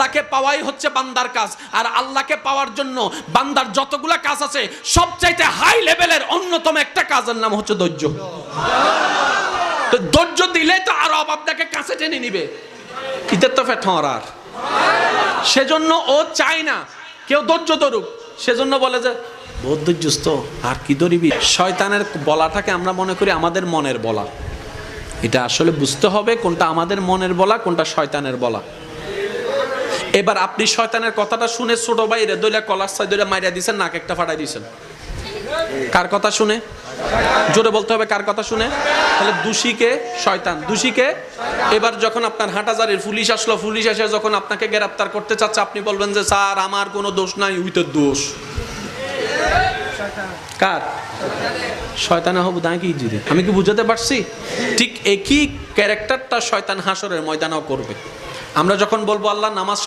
আল্লাহকে পাওয়াই হচ্ছে বান্দার কাজ। আর আল্লাহকে পাওয়ার জন্য বান্দার যতগুলা কাজ আছে সবচাইতে হাই লেভেলের অন্যতম একটা কাজের নাম হচ্ছে ধৈর্য। তো ধৈর্য দিলে তো আরো আপনাকে কাছে টেনে নিবে, ইতে তো ফেটরার। সেজন্য ও চায় না কেউ ধৈর্য ধরুক, সেজন্য বলে যে বহুত ধৈর্যস্ত আর কি ধরিবি। শয়তানের বলাটাকে আমরা মনে করি আমাদের মনের বলা। এটা আসলে বুঝতে হবে কোনটা আমাদের মনের বলা, কোনটা শয়তানের বলা। এবার আপনি শয়তানের কথাটা শুনে ছোট ভাইরে দইলা কলার সাই দইলা মাইরা দিয়েছেন, নাক একটা ফাটাই দিয়েছেন। কার কথা শুনে? জোরে বলতে হবে, কার কথা শুনে? তাহলে দোষীকে শয়তান, দোষীকে। এবার যখন আপনার হাটাজারির পুলিশ আসলো, পুলিশ এসে যখন আপনাকে গ্রেফতার করতে চাচ্ছে, আপনি বলবেন যে স্যার আমার কোনো দোষ নাই, উইতের দোষ। কার? শয়তান হব না কি জিরে? আমি কি বুঝাতে পারছি? ঠিক একই ক্যারেক্টারটা শয়তান হাসরের ময়দানেও করবে। আমরা যখন বলবো আল্লাহ নামাজ